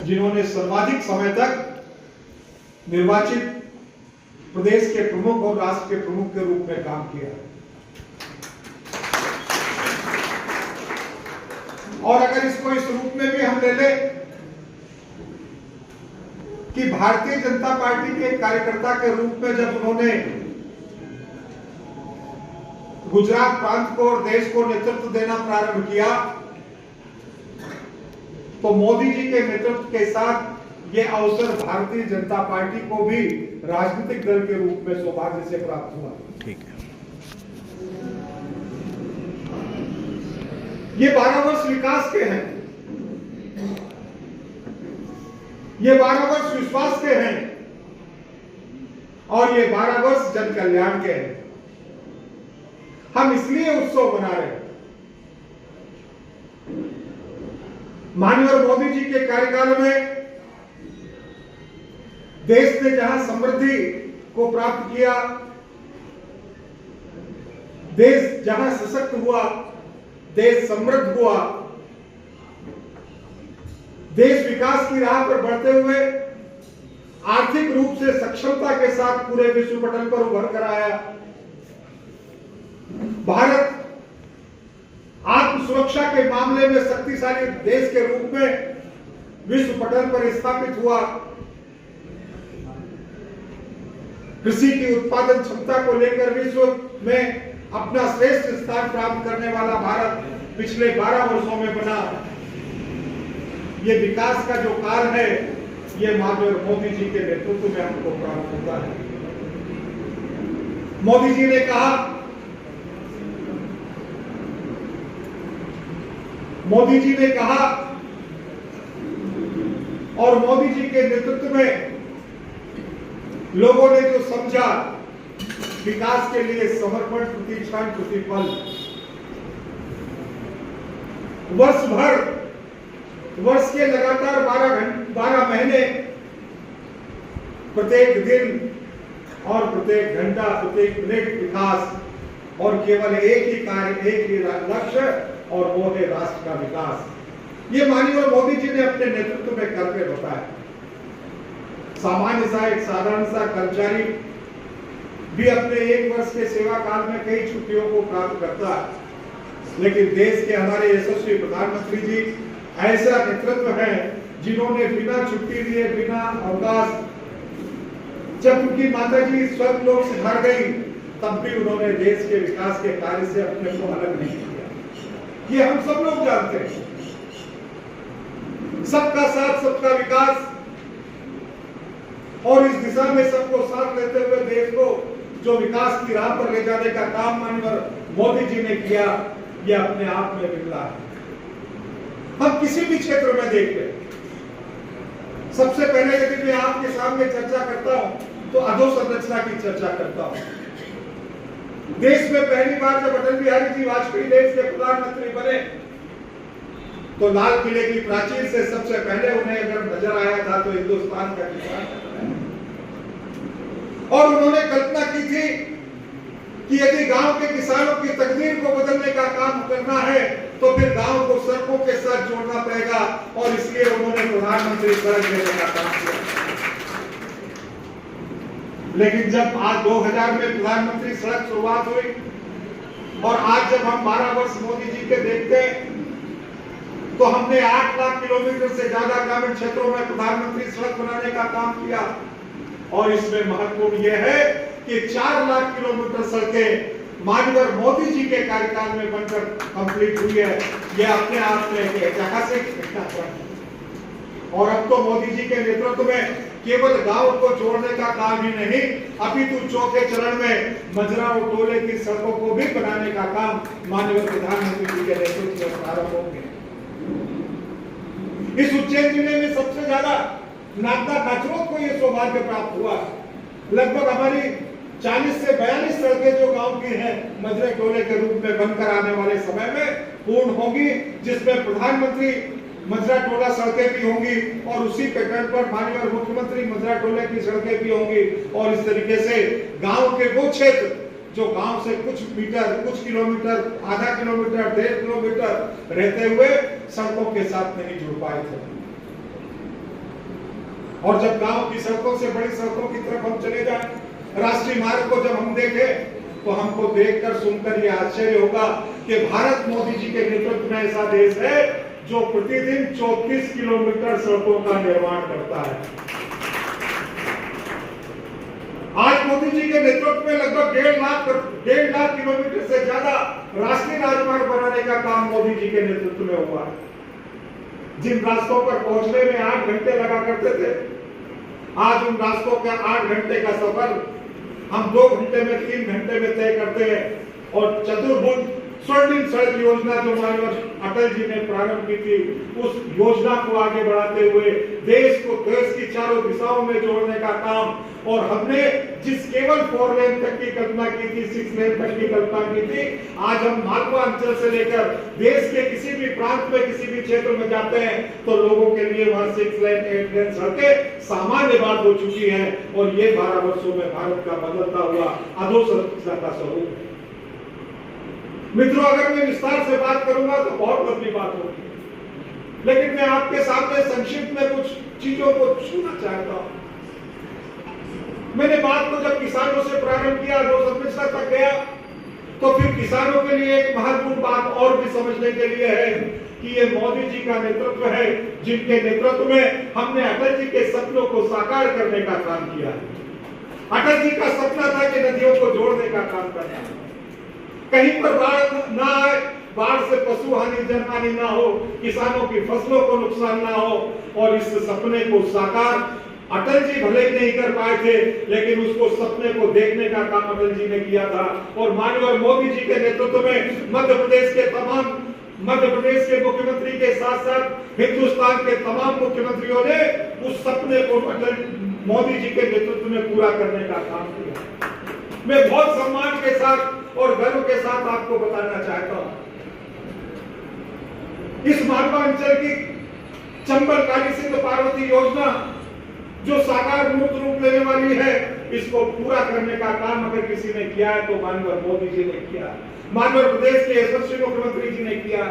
जिन्होंने सर्वाधिक समय तक निर्वाचित प्रदेश के प्रमुख और राष्ट्र के प्रमुख के रूप में काम किया। और अगर इसको इस रूप में भी हम ले लें कि भारतीय जनता पार्टी के कार्यकर्ता के रूप में जब उन्होंने गुजरात प्रांत को और देश को नेतृत्व देना प्रारंभ किया, तो मोदी जी के नेतृत्व के साथ यह अवसर भारतीय जनता पार्टी को भी राजनीतिक दल के रूप में सौभाग्य से प्राप्त हुआ। ठीक है। ये 12 वर्ष विकास के हैं, ये 12 वर्ष विश्वास के हैं और ये 12 वर्ष जन कल्याण के हैं। हम इसलिए उत्सव मना रहे हैं। माननीय मोदी जी के कार्यकाल में देश ने जहां समृद्धि को प्राप्त किया, देश जहां सशक्त हुआ, देश समृद्ध हुआ, देश विकास की राह पर बढ़ते हुए आर्थिक रूप से सक्षमता के साथ पूरे विश्व पटल पर उभर कर आया। भारत आत्म सुरक्षा के मामले में शक्तिशाली देश के रूप में विश्व पटल पर स्थापित हुआ। कृषि की उत्पादन क्षमता को लेकर विश्व में अपना श्रेष्ठ स्थान प्राप्त करने वाला भारत पिछले 12 वर्षों में बना। ये विकास का जो काल है, ये माननीय मोदी जी के नेतृत्व में हमको प्राप्त होता है। मोदी जी ने कहा, मोदी जी ने कहा और मोदी जी के नेतृत्व में लोगों ने जो समझा, विकास के लिए समर्पण, प्रतिष्ठान, प्रतिपल, वर्ष भर, वर्ष के लगातार 12 महीने, प्रत्येक दिन और प्रत्येक घंटा, प्रत्येक मिनट विकास और केवल एक ही कार्य, एक ही लक्ष्य और वो है राष्ट्र का विकास। ये माननीय मोदी जी ने अपने नेतृत्व में करके बताया। सामान्य सा एक साधारण सा कर्मचारी भी अपने 1 वर्ष के सेवा काल में कई छुट्टियों को प्राप्त करता है, लेकिन देश के हमारे यशस्वी प्रधानमंत्री जी ऐसा नेतृत्व है जिन्होंने बिना छुट्टी लिए, बिना अवकाश, जब उनकी माता जी स्वर्गलोक से घर गई, तब भी उन्होंने देश के विकास के कार्य से अपने को अलग नहीं किया। ये हम सब लोग जानते हैं। सबका साथ, सबका विकास और इस दिशा में सबको साथ लेते हुए देश को जो विकास की राह पर ले जाने का काम माननीय मोदी जी ने किया, यह अपने आप में बिरला है। हम किसी भी क्षेत्र में देख लें, सबसे पहले यदि मैं आपके सामने चर्चा करता हूं तो अधोसंरचना की चर्चा करता हूं। देश में पहली बार जब अटल बिहारी जी वाजपेयी देश के प्रधानमंत्री बने, तो लाल किले की प्राचीर से सबसे पहले उन्हें अगर नजर आया था तो हिंदुस्तान का किसान, और उन्होंने कल्पना की थी कि यदि गांव के किसानों की तकदीर को बदलने का काम करना है तो फिर गांव को सड़कों के साथ जोड़ना पड़ेगा, और इसलिए उन्होंने प्रधानमंत्री सड़क देने का काम किया। लेकिन जब आज 2000 में प्रधानमंत्री सड़क शुरुआत हुई और आज जब हम 12 वर्ष मोदी जी के देखते हैं, तो हमने 8 लाख किलोमीटर से ज्यादा ग्रामीण क्षेत्रों में प्रधानमंत्री सड़क बनाने का काम किया। और इसमें महत्वपूर्ण यह है कि 4 लाख किलोमीटर सड़कें माननीय मोदी जी के कार्यकाल में बनकर कंप्लीट हुई है। यह अपने आप में एक ऐतिहासिक घटनाक्रम है। और अब तो मोदी जी के नेतृत्व में केवल गांव को जोड़ने का काम ही नहीं, अपितु चौथे चरण में मजरा और टोले की सड़कों को भी बनाने का काम माननीय प्रधानमंत्री जी के नेतृत्व में प्रारंभ होंगे। इस उज्जैन जिले में सबसे ज्यादा नागदा खाचरोद को यह सौभाग्य प्राप्त हुआ। लगभग हमारी 40 से 42 सड़कें जो गांव की हैं, मजरे टोले के रूप में बनकर आने वाले समय में पूर्ण होंगी, जिसमें प्रधानमंत्री मजरा टोला सड़कें भी होंगी और उसी पैटर्न पर माननीय मुख्यमंत्री मजरा टोले की सड़कें भी होंगी। और इस तरीके से गांव के वो क्षेत्र जो गांव से कुछ मीटर, कुछ किलोमीटर, आधा किलोमीटर, 1.5 किलोमीटर रहते हुए सड़कों के साथ नहीं जुड़ पाए थे, और जब गांव की सड़कों से बड़ी सड़कों की तरफ हम चले जाएं, राष्ट्रीय मार्ग को जब हम देखें, तो हमको देखकर सुनकर यह आश्चर्य होगा कि भारत मोदी जी के नेतृत्व में ऐसा देश है जो प्रतिदिन 34 किलोमीटर सड़कों का निर्माण करता है। आज मोदी जी के नेतृत्व में लगभग 1.5 लाख किलोमीटर से ज्यादा राष्ट्रीय राजमार्ग बनाने का काम मोदी जी के नेतृत्व में हुआ है। जिन रास्तों पर पहुंचने में 8 घंटे लगा करते थे, आज उन रास्तों का 8 घंटे का सफर हम 2 घंटे में, 3 घंटे में तय करते हैं। और चतुर्भुज स्वर्णिम सड़क योजना जो माननीय अटल जी ने प्रारंभ की थी, उस योजना को आगे बढ़ाते हुए देश को देश की चारों दिशाओं में जोड़ने का काम, और हमने जिस केवल 4 लेन तक की कल्पना की थी, 6 लेन तक की कल्पना की थी, आज हम मालवा अंचल से लेकर देश के किसी भी प्रांत में, किसी भी क्षेत्र में जाते हैं तो लोगों के लिए वहां 6 लेन 8 लेन सड़कें सामान्य बात हो चुकी है। और ये 12 वर्षों में भारत का बदलता हुआ अधोसंरचना का स्वरूप है। मित्रों, अगर मैं विस्तार से बात करूंगा तो बहुत लंबी बात होगी, लेकिन मैं आपके सामने संक्षिप्त में कुछ चीजों को छूना चाहता हूं। मैंने बात को जब किसानों से प्रारंभ किया, अधोसंरचना तक गया, तो फिर किसानों के लिए एक महत्वपूर्ण बात और भी समझने के लिए है कि ये मोदी जी का नेतृत्व है, जिनके नेतृत्व में हमने अटल जी के सपनों को साकार करने का काम किया है। अटल जी का सपना था कि नदियों को जोड़ने का काम करना, कहीं पर बाढ़ ना आए, बाढ़ से पशु हानि, जनहानि ना हो, किसानों की फसलों को नुकसान ना हो। और इस सपने को साकार अटल जी भले ही नहीं कर पाए थे, लेकिन उसको सपने को देखने का काम अटल जी ने किया था। और माननीय मोदी जी के नेतृत्व में मध्य प्रदेश के मुख्यमंत्री के साथ साथ हिंदुस्तान के तमाम मुख्यमंत्रियों ने उस सपने को मोदी जी के नेतृत्व में पूरा करने का काम किया। मैं बहुत सम्मान के साथ और गर्व के साथ आपको बताना चाहता हूं, इस मालवा अंचल की चंबल काली सिंध पार्वती योजना जो साकार मूर्त रूप लेने वाली है, इसको पूरा करने का काम अगर किसी ने किया है तो माननीय मोदी जी ने किया, माननीय प्रदेश के यशस्वी मुख्यमंत्री जी ने किया।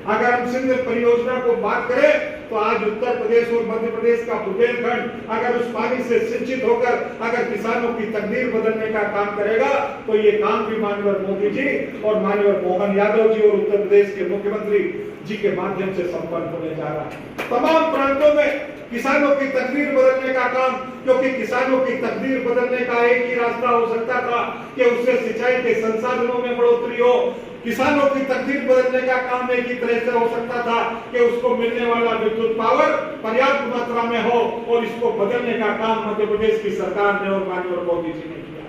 अगर हम सिंध परियोजना को बात करें तो आज उत्तर प्रदेश और मध्य प्रदेश का बुंदेलखंड अगर उस पानी से सिंचित होकर अगर किसानों की तकदीर बदलने का काम करेगा, तो ये काम भी माननीय मोदी जी और माननीय मोहन यादव जी और उत्तर प्रदेश के मुख्यमंत्री जी के माध्यम से संपन्न होने जा रहा है। तमाम प्रांतों में किसानों की तकदीर बदलने का काम, क्योंकि किसानों की तकदीर बदलने का एक ही रास्ता हो सकता था कि उससे सिंचाई के संसाधनों में बढ़ोतरी हो। किसानों की तकदीर बदलने का काम एक ही तरह से हो सकता था कि उसको मिलने वाला विद्युत पावर पर्याप्त मात्रा में हो, और इसको बदलने का काम मध्य प्रदेश की सरकार ने और माननीय मोदी जी ने किया।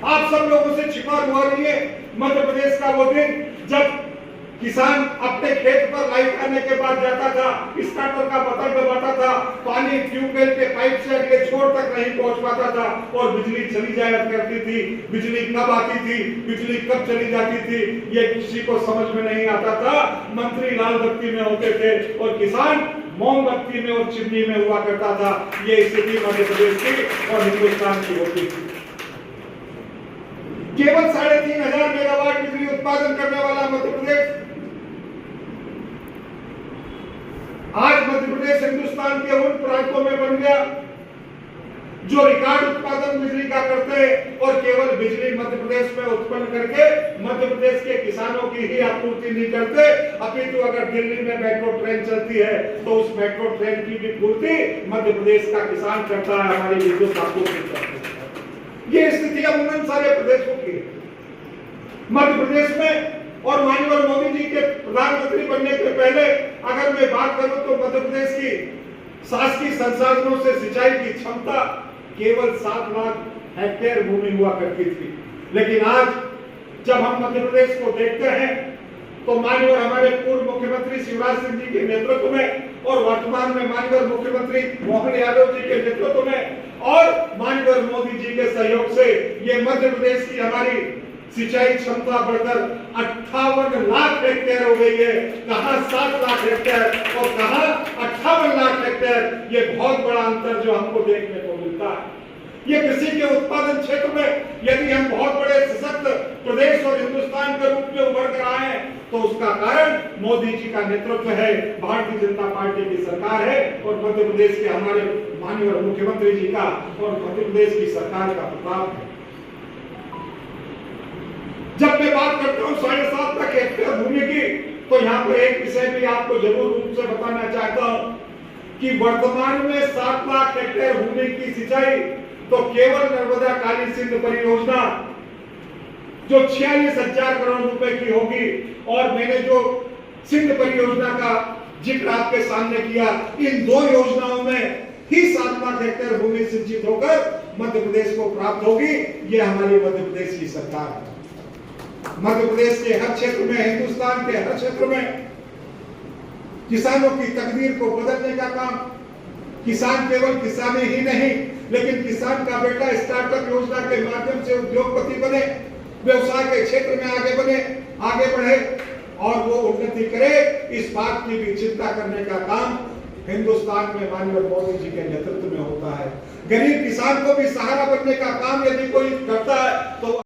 आप सब लोगों से छिपा हुआ नहीं है मध्य प्रदेश का वो दिन जब किसान अपने खेत पर लाइट आने के बाद जाता था, स्टार्टर का बटन दबाता था, पानी ट्यूबवेल के पाइप से अगले छोर तक नहीं पहुंच पाता था, और बिजली चली जाया करती थी। बिजली कब आती थी, बिजली कब चली जाती थी, ये किसी को समझ में नहीं आता था। मंत्री लाल बत्ती में होते थे और किसान मोमबत्ती में और चिमनी में हुआ करता था। ये स्थिति मध्य प्रदेश की और हिंदुस्तान की होती थी। केवल 3500 मेगावाट बिजली उत्पादन करने वाला मध्य प्रदेश आज मध्य प्रदेश हिंदुस्तान के उन प्रांतों में बन गया जो रिकॉर्ड उत्पादन बिजली का करते हैं, और केवल बिजली मध्य प्रदेश में उत्पन्न करके मध्य प्रदेश के किसानों की ही आपूर्ति नहीं करते, अपितु अगर दिल्ली में मेट्रो ट्रेन चलती है तो उस मेट्रो ट्रेन की भी पूर्ति मध्य प्रदेश का किसान करता है, हमारी विद्युत आपूर्ति करता है। ये स्थिति अब उन सारे प्रदेशों की मध्य प्रदेश में। और माननीय मोदी जी के प्रधानमंत्री बनने के पहले अगर मैं बात करूं तो मध्य प्रदेश की शासकीय संसाधनों से सिंचाई की क्षमता केवल 7 लाख हेक्टेयर भूमि हुआ करती थी। लेकिन आज जब हम मध्य प्रदेश को देखते हैं तो माननीय हमारे पूर्व मुख्यमंत्री शिवराज सिंह जी के नेतृत्व में और वर्तमान में माननीय मुख्यमंत्री मोहन यादव जी के नेतृत्व में और माननीय मोदी जी के सहयोग से ये मध्य प्रदेश की हमारी सिंचाई क्षमता बढ़कर 58 लाख हेक्टेयर हो गई है। कहां 7 लाख हेक्टेयर और कहां 58 लाख हेक्टेयर। ये बहुत बड़ा अंतर जो हमको देखने को मिलता है। ये कृषि के उत्पादन क्षेत्र में यदि हम बहुत बड़े सशक्त प्रदेश और हिंदुस्तान हिंदुस्तान के रूप में उभर कर आए, तो उसका कारण मोदी जी का नेतृत्व है, भारतीय जनता पार्टी की सरकार है और मध्य प्रदेश के हमारे माननीय मुख्यमंत्री जी का और मध्य प्रदेश की सरकार का प्रताप है। जब मैं बात करता हूं 7.5 लाख हेक्टेयर भूमि की, तो यहाँ पर एक विषय भी आपको जरूर रूप से बताना चाहता हूं कि वर्तमान में 7 लाख हेक्टेयर भूमि की सिंचाई तो केवल नर्मदा काली सिंध परियोजना जो 46,000 करोड़ रुपए की होगी, और मैंने जो सिंध परियोजना का जिक्र आपके सामने किया, इन दो योजनाओं में ही 7 लाख हेक्टेयर भूमि सिंचित होकर मध्य प्रदेश को प्राप्त होगी। ये हमारी मध्य प्रदेश की सरकार है। मध्य प्रदेश के हर क्षेत्र में, हिंदुस्तान के हर क्षेत्र में किसानों की तकदीर को बदलने का काम, किसान केवल किसानी ही नहीं, लेकिन किसान का बेटा स्टार्टअप योजना के माध्यम से उद्योगपति बने, व्यवसाय के क्षेत्र में आगे बढ़े और वो उन्नति करे, इस बात की भी चिंता करने का काम हिंदुस्तान में माननीय मोदी जी के नेतृत्व में होता है। गरीब किसान को भी सहारा बनने का काम यदि कोई करता है तो